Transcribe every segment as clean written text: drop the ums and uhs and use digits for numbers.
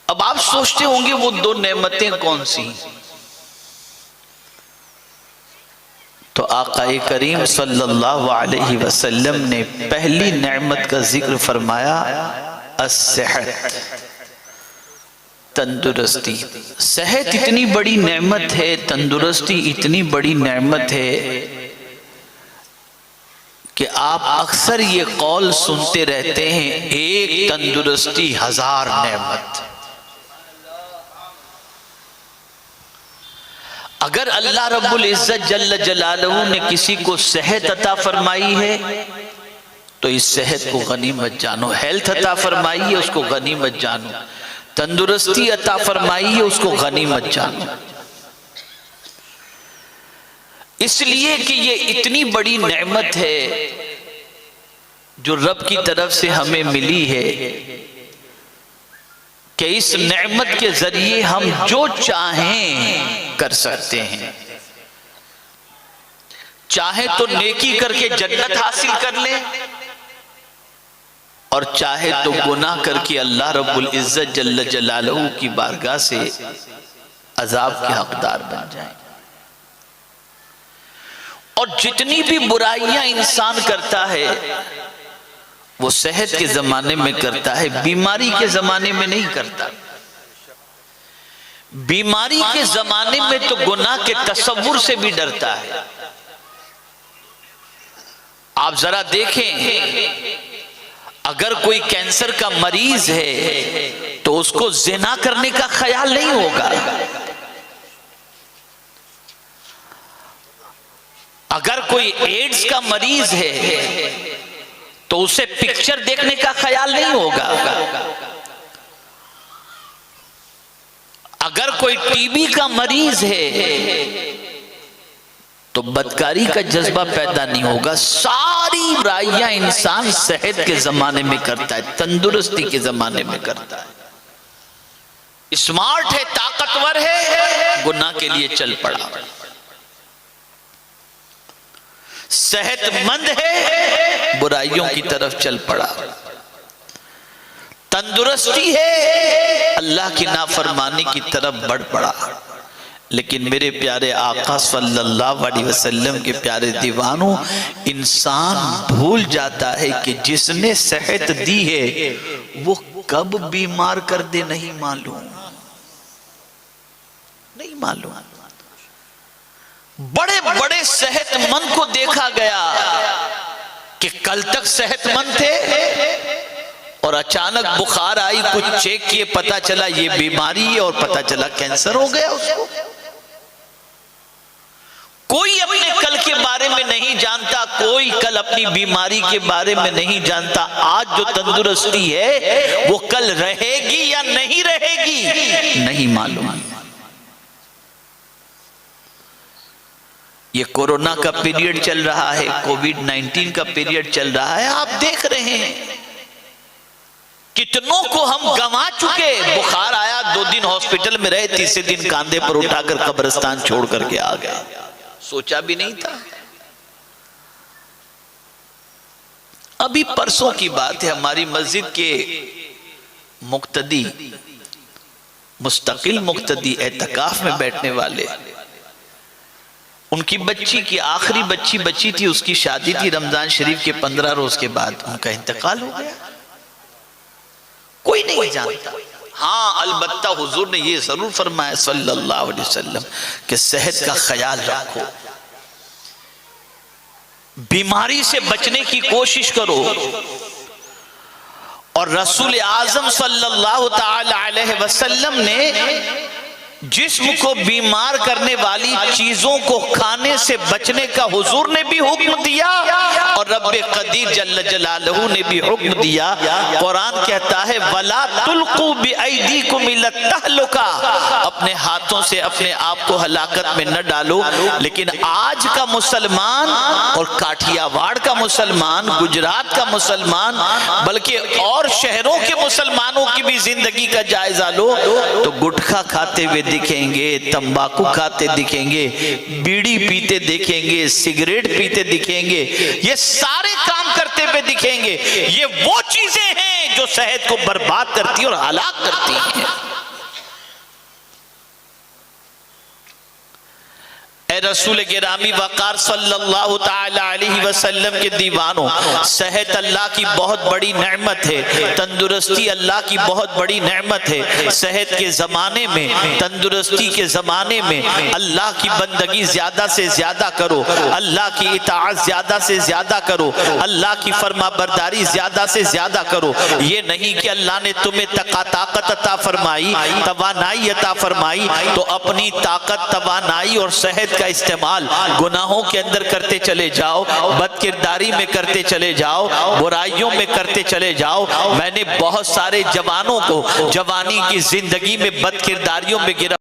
अब आप सोचते होंगे वो दो नेमतें कौन सी? तो आक़ाए करीम सल्लल्लाहु अलैहि वसल्लम ने पहली नेमत का जिक्र फरमाया, अस्सेहत, तंदुरुस्ती। सेहत इतनी बड़ी नेमत है, तंदुरुस्ती इतनी बड़ी नेमत है कि आप अक्सर ये कौल सुनते रहते हैं, एक तंदुरुस्ती हजार नेमत। अगर अल्लाह रब्बुल इज्जत जल्ल जलालहू ने किसी को सेहत अता फरमाई है तो इस सेहत को गनीमत जानो। हेल्थ अता फरमाई है उसको गनीमत जानो, तंदुरुस्ती अता फरमाई है उसको गनीमत जानो। इसलिए कि ये इतनी बड़ी नेमत है जो रब की तरफ से हमें मिली है कि इस नेमत के जरिए हम जो चाहें कर सकते हैं। चाहे तो नेकी करके जन्नत हासिल कर ले और चाहे तो गुनाह करके अल्लाह रब्बुल इज्जत जल्ल जलालहू की बारगाह से अजाब के हकदार बन जाए। और जितनी भी बुराइयां इंसान करता है वो सेहत के जमाने में करता है, बीमारी के जमाने में नहीं करता। बीमारी के जमाने में तो गुनाह के तसव्वुर से भी डरता है। आप जरा देखें, अगर कोई कैंसर का मरीज है तो उसको जिना करने का ख्याल नहीं होगा। अगर कोई एड्स का मरीज है तो उसे पिक्चर देखने का ख्याल नहीं होगा। अगर कोई टीबी का मरीज है तो बदकारी का जज्बा पैदा नहीं होगा। सारी बुराइयां इंसान सेहत के जमाने में करता है, तंदुरुस्ती के जमाने में करता है। स्मार्ट है, ताकतवर है, गुनाह के लिए चल पड़ा। सेहतमंद है, बुराइयों की तरफ चल पड़ा। तंदुरुस्ती है, अल्लाह की नाफरमानी की तरफ बढ़ पड़ा। लेकिन मेरे प्यारे आका सल्लल्लाहु अलैहि वसल्लम के प्यारे दीवानों, इंसान भूल जाता है कि जिसने सेहत दी है वो कब बीमार कर दे नहीं मालूम। बड़े बड़े सेहतमंद को देखा गया कि कल तक सेहतमंद थे और अचानक बुखार आई, कुछ चेक किए, पता चला ये बीमारी है और पता चला कैंसर हो गया उसको। कोई अपने कल के बारे में नहीं जानता, कोई कल अपनी बीमारी के बारे में नहीं जानता। आज जो तंदुरुस्ती है वो कल रहेगी या नहीं रहेगी नहीं मालूम। ये कोरोना का पीरियड चल रहा है, कोविड-19 का पीरियड चल रहा है। आप देख रहे हैं कितनों को हम गंवा चुके। बुखार आया, 2 दिन हॉस्पिटल में रहे, तीसरे दिन कांधे पर उठाकर कब्रिस्तान छोड़ करके आ गए। सोचा भी नहीं था। अभी परसों की बात है, हमारी मस्जिद के मुक्तदी, मुस्तकिल मुक्तदी, एतकाफ में बैठने वाले, उनकी बच्ची की आखिरी बच्ची बची थी, उसकी शादी थी रमजान शरीफ के 15 रोज के बाद, उनका इंतकाल हो गया। कोई नहीं जानता। हाँ, अलबत्ता हुजूर ने ये जरूर फरमाया सल्लल्लाहु अलैहि वसल्लम कि सेहत का ख्याल रखो, बीमारी से बचने की कोशिश करो। और रसूल आजम सल्लल्लाहु ताला अलैहि वसल्लम ने जिस्म को बीमार करने वाली चीजों को खाने से बचने का हुजूर ने भी हुक्म दिया और रब्बे कदीर जल्ल जलालहू ने भी हुक्म दिया। कुरान कहता है वला तुल्कू बिअयदीकुम इला तहलुका, अपने हाथों से अपने आप को हलाकत में न डालो। लेकिन आज का मुसलमान और काठियावाड़ का मुसलमान, गुजरात का मुसलमान, बल्कि और शहरों के मुसलमानों की भी जिंदगी का जायजा लो तो गुटखा खाते हुए दिखेंगे, तंबाकू खाते दिखेंगे, बीड़ी पीते दिखेंगे, सिगरेट पीते दिखेंगे, ये सारे काम करते हुए दिखेंगे। ये वो चीजें हैं जो सेहत को बर्बाद करती है और हलाक करती हैं। है रसूल गिरामी वक़ार सल्लल्लाहु ताला अलैहि वसल्लम के दीवानों, सेहत अल्लाह की बहुत बड़ी नेमत है, तंदुरुस्ती अल्लाह की बहुत बड़ी नेमत है। सेहत के ज़माने में, तंदुरुस्ती के ज़माने में अल्लाह की बंदगी ज़्यादा से ज़्यादा करो, अल्लाह की इताअत ज़्यादा से ज़्यादा करो, अल्लाह की फरमाबरदारी ज़्यादा से ज़्यादा करो। ये नहीं कि अल्लाह ने तुम्हें ताकत अता फरमाई, तवानाई अता फरमाई, तो अपनी ताकत, तवानाई और सेहत का इस्तेमाल गुनाहों के अंदर करते चले जाओ, बदकिरदारी में करते चले जाओ, बुराइयों में करते चले जाओ। मैंने बहुत सारे जवानों को जवानी की जिंदगी में बदकिरदारियों में गिरा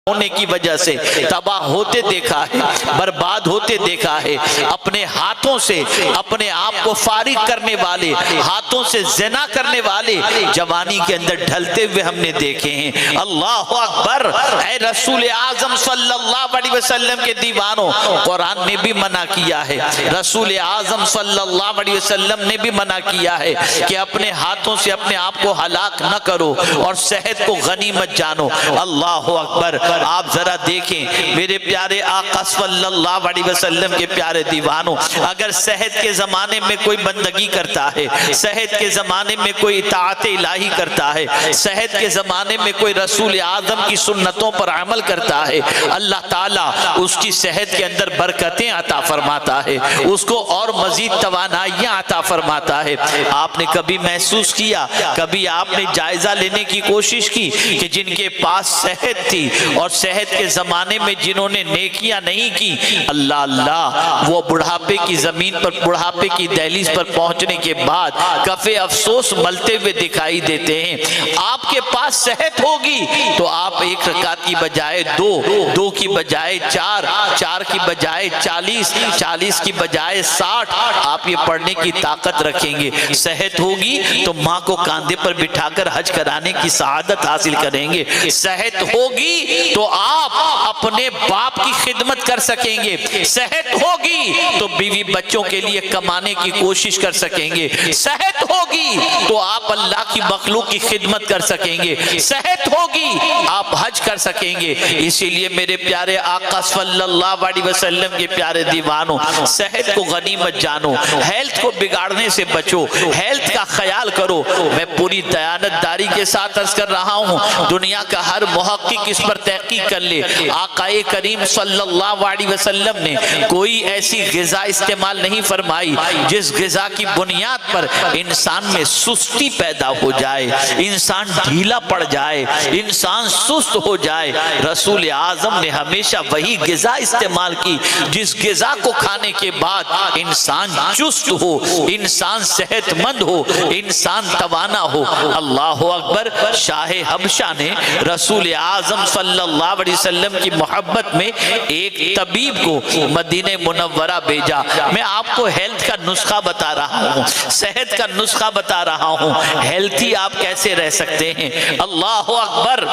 होने की वजह से तबाह होते देखा है, बर्बाद होते देखा है। अपने हाथों से अपने आप को फारिग करने वाले, हाथों से ज़िना करने वाले जवानी के अंदर ढलते हुए हमने देखे हैं। अल्लाह अकबर। ऐ रसूल आज़म सल्लल्लाहु अलैहि वसल्लम के दीवानों, कुरान ने भी मना किया है, रसूल आज़म सल्लल्लाहु अलैहि वसल्लम ने भी मना किया है कि अपने हाथों से अपने आप को हलाक न करो और सेहत को गनीमत जानो। अल्लाह अकबर। आप जरा देखें मेरे प्यारे आका सल्लल्लाहु अलैहि वसल्लम के प्यारे दीवानों, अगर सेहत के ज़माने में कोई बंदगी करता है, सेहत के ज़माने में कोई इताअत इलाही करता है, सेहत के ज़माने में कोई रसूल आज़म की सुन्नतों पर अमल करता है, अल्लाह ताला उसकी सेहत के अंदर बरकतें अता फरमाता है, उसको और मजीद तवानाइयाँ अता फरमाता है। आपने कभी महसूस किया, कभी आपने जायजा लेने की कोशिश की कि जिनके पास सेहत थी और सेहत के जमाने में जिन्होंने नेकियां नहीं की, अल्लाह अल्लाह, वो बुढ़ापे की जमीन पर, बुढ़ापे की दहलीज पर पहुंचने के बाद कफे अफसोस मलते हुए दिखाई देते हैं। आपके पास सेहत होगी तो आप एक रकात की बजाय दो, दो की बजाय चार, चार की बजाय 40, 40 की बजाय 60 आप ये पढ़ने की ताकत रखेंगे। सेहत होगी तो माँ को कांधे पर बिठाकर हज कराने की सआदत हासिल करेंगे। सेहत होगी तो आप अपने बाप की खिदमत कर सकेंगे। सेहत होगी तो बीवी बच्चों के लिए कमाने की कोशिश कर सकेंगे। सेहत होगी तो आप अल्लाह की मखलूक की खिदमत कर सकेंगे। सेहत होगी आप हज कर सकेंगे। इसीलिए मेरे प्यारे आका सल्लल्लाहु अलैहि वसल्लम के प्यारे दीवानों, सेहत को गनीमत जानो, हेल्थ को बिगाड़ने से बचो, हेल्थ का ख्याल करो। मैं पूरी दयानतदारी के साथ अर्ज कर रहा हूँ, दुनिया का हर मुहक्किक इस पर तहकीक कर ले, आकाए करीम सल्लल्लाहु अलैहि वसल्लम ने कोई ऐसी ग़िज़ा इस्तेमाल नहीं फरमाई जिस ग़िज़ा की बुनियाद पर इंसान में सुस्ती पैदा हो जाए, इंसान ढीला पड़ जाए, इंसान सुस्त हो जाए। रसूल आज़म ने हमेशा वही ग़िज़ा इस्तेमाल की जिस ग़िज़ा को खाने के बाद इंसान चुस्त हो, इंसान सेहतमंद हो, इंसान तवाना हो। अल्लाह अकबर। शाह हबशा ने रसूल आज़म सल्लल्लाहु अलैहि वसल्लम की मोहब्बत में एक तबीब को मदीने मुनव्वरा भेजा। मैं आपको हेल्थ का नुस्खा बता रहा हूँ, सेहत का नुस्खा बता रहा हूँ, हेल्थी आप कैसे रह सकते हैं। अल्लाह अकबर।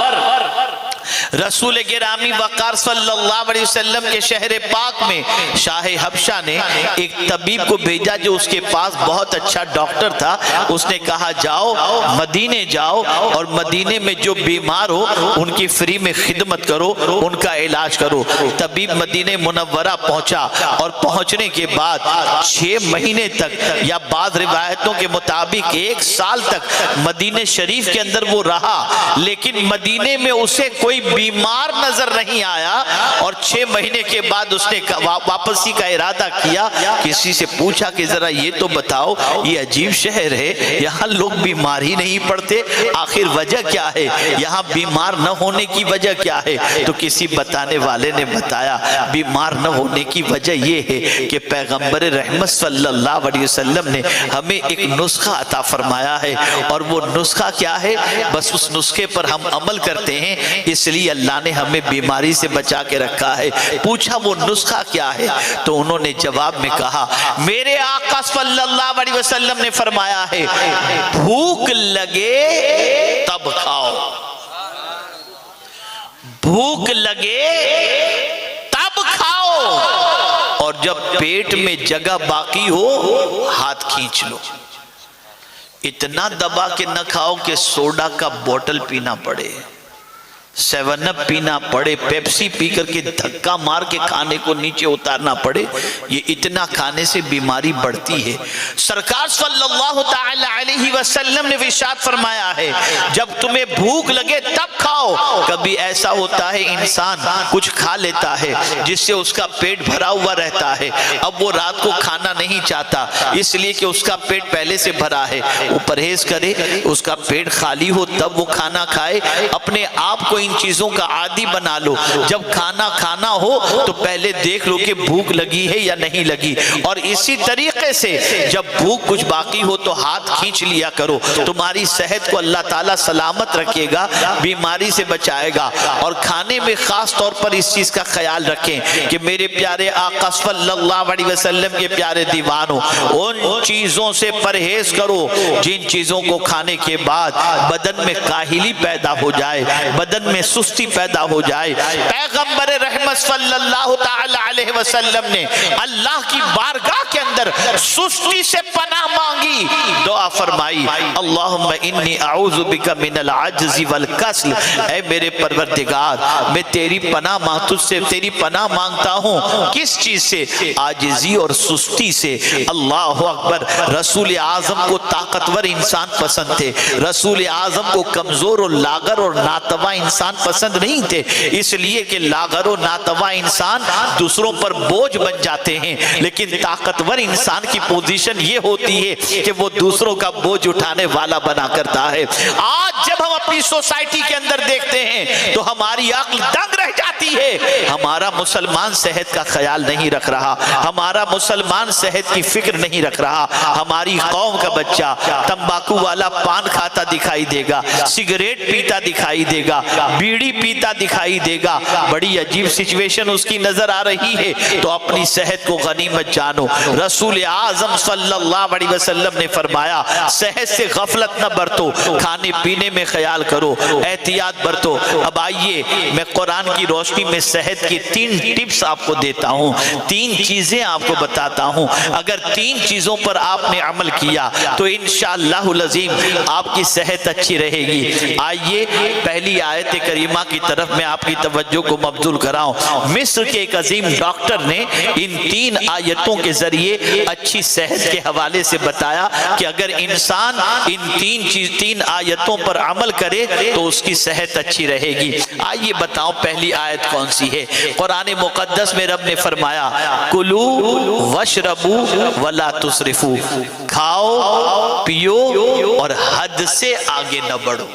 रसूल गिरामी वक़ार सल्लल्लाहु अलैहि वसल्लम के शहर पाक में शाह हबशा ने एक तबीब को भेजा जो उसके पास बहुत अच्छा डॉक्टर था। उसने कहा जाओ मदीने जाओ और मदीने में जो बीमार हो उनकी फ्री में खिदमत करो, उनका इलाज करो। तबीब मदीने मुनव्वरा पहुंचा और पहुंचने के बाद 6 महीने तक या बाद रिवायतों के मुताबिक 1 साल तक मदीने शरीफ के अंदर वो रहा, लेकिन मदीने में उसे कोई बीमार नजर नहीं आया। और 6 महीने के बाद उसने वापसी का इरादा किया। किसी से पूछा कि जरा ये तो बताओ, ये अजीब शहर है, यहाँ लोग बीमार ही नहीं पड़ते, आखिर वजह क्या है, यहाँ बीमार न होने की वजह क्या है? तो किसी बताने वाले ने बताया बीमार न होने की वजह ये है कि पैगंबर रहमत सल्लल्लाहु अलैहि वसल्लम ने हमें एक नुस्खा अता फरमाया है, और वो नुस्खा क्या है, बस उस नुस्खे पर हम अमल करते हैं, इसलिए अल्लाह ने हमें बीमारी से बचा के रखा है। पूछा वो नुस्खा क्या है? तो उन्होंने जवाब में कहा मेरे आका सल्लल्लाहु अलैहि वसल्लम ने फरमाया है भूख लगे तब खाओ, भूख लगे तब खाओ, और जब पेट में जगह बाकी हो हाथ खींच लो। इतना दबा के न खाओ कि सोडा का बोतल पीना पड़े। 7 अप पीना पड़े, पेप्सी पी करके धक्का मार के खाने को नीचे उतारना पड़े, ये इतना खाने से बीमारी बढ़ती है। सरकार सल्लल्लाहु ताला अलैहि वसल्लम ने इरशाद फरमाया है, जब तुम्हें भूख लगे तब खाओ। कभी ऐसा होता है इंसान कुछ खा लेता है जिससे उसका पेट भरा हुआ रहता है, अब वो रात को खाना नहीं चाहता इसलिए कि उसका पेट पहले से भरा है। वो परहेज करे, उसका पेट खाली हो तब वो खाना खाए। अपने आप को इन चीजों का आदी बना लो। जब खाना खाना हो तो पहले देख लो कि भूख लगी है या नहीं लगी। और इसी तरीके से जब भूख कुछ बाकी हो तो हाथ खींच लिया करो। तुम्हारी सेहत को अल्लाह ताला सलामत रखेगा, बीमारी से बचाएगा। और खाने में खास तौर पर इस चीज का ख्याल रखें कि मेरे प्यारे आका सल्लल्लाहु अलैहि वसल्लम के प्यारे दीवानों, उन चीजों से परहेज करो जिन चीजों को खाने के बाद बदन में काहिली पैदा हो जाए, बदन में सुस्ती पैदा हो जाए। पैगंबर रहमत सल्लल्लाहु ताला अलैहि वसल्लम ने अल्लाह की बारगाह के अंदर सुस्ती से पनाह मांगी, दुआ फरमाई, अल्लाहुम्मा इन्नी अऊज़ु बिका मिनल अज्ज़ि वल कसल। ऐ मेरे परवरदिगार, मैं तेरी पनाह तुझसे तेरी पनाह मांगता हूँ। किस चीज से? आजिज़ी और सुस्ती से। अल्लाह अकबर। रसूल आजम को ताकतवर इंसान पसंद थे, रसूल आजम को कमजोर और लागर और नातवा इंसान पसंद नहीं थे, इसलिए कि लागर और नातवा इंसान दूसरों पर बोझ बन जाते हैं, लेकिन ताकतवर इंसान की पोजीशन ये होती है कि वो दूसरों का बोझ उठाने वाला बना करता है। आज जब हम अपनी सोसाइटी के अंदर देखते हैं तो हमारी अक्ल दंग रह जाती है। हमारा मुसलमान सेहत का ख्याल नहीं रख रहा, हमारा मुसलमान सेहत की फिक्र नहीं रख रहा। हमारी कौम का बच्चा तंबाकू वाला पान खाता दिखाई देगा, सिगरेट पीता दिखाई देगा, बीड़ी पीता दिखाई देगा, बड़ी अजीब सिचुएशन उसकी नजर आ रही है। तो अपनी सेहत को गनीमत जानो। रसूल आजम सल्लल्लाहु अलैहि वसल्लम ने फरमाया, सेहत से गफलत न बरतो, खाने पीने में ख्याल करो, एहतियात बरतो। अब आइए मैं कुरान की रोशनी में सेहत की 3 टिप्स आपको देता हूँ, 3 चीजें आपको बताता हूँ। अगर 3 चीजों पर आपने अमल किया तो इंशाअल्लाहुल अज़ीम आपकी सेहत अच्छी रहेगी। आइए पहली आयत करीमा की तरफ मैं आपकी तवज्जो को मबजूल कराऊं। मिस्र के एक अजीम डॉक्टर ने इन 3 आयतों के जरिए अच्छी सेहत के हवाले से बताया कि अगर इंसान इन 3 आयतों पर अमल करे तो उसकी सेहत अच्छी रहेगी। आइए बताओ पहली आयत कौन सी है? कुरान मुकद्दस में रब ने फरमाया, कुलू वशरबू वला तुसरिफू, खाओ पियो और हद से आगे न बढ़ो।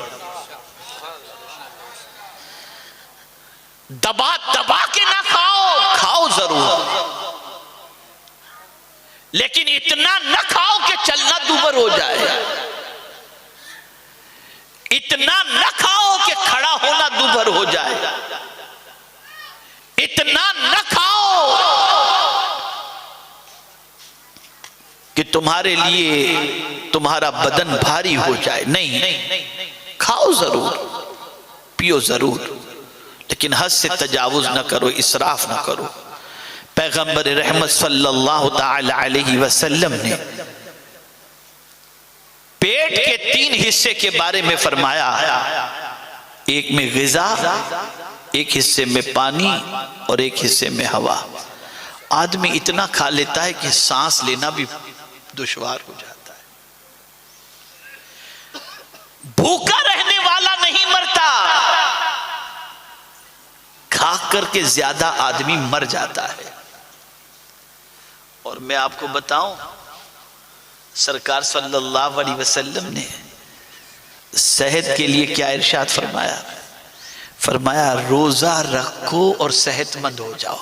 दबा दबा के ना खाओ, खाओ जरूर, लेकिन इतना न खाओ कि चलना दूभर हो जाए, इतना न खाओ कि खड़ा होना दूभर हो जाए, इतना न खाओ कि तुम्हारे लिए तुम्हारा बदन भारी हो जाए। नहीं, खाओ जरूर, पियो जरूर, लेकिन हद से तजावुज न करो, इसराफ न करो। पैगंबर रहमत सल्लल्लाहु ताला अलैहि वसल्लम ने पेट के 3 हिस्से के बारे में फरमाया, एक में ग़िज़ा, एक हिस्से में पानी और एक हिस्से में हवा। आदमी इतना खा लेता है कि सांस लेना भी दुश्वार हो जाता है। भूखा रहने वाला नहीं मरता, खा करके ज्यादा आदमी मर जाता है। और मैं आपको बताऊं, सरकार सल्लल्लाहु अलैहि वसल्लम ने सेहत के लिए क्या इरशाद फरमाया? फरमाया रोजा रखो और सेहतमंद हो जाओ।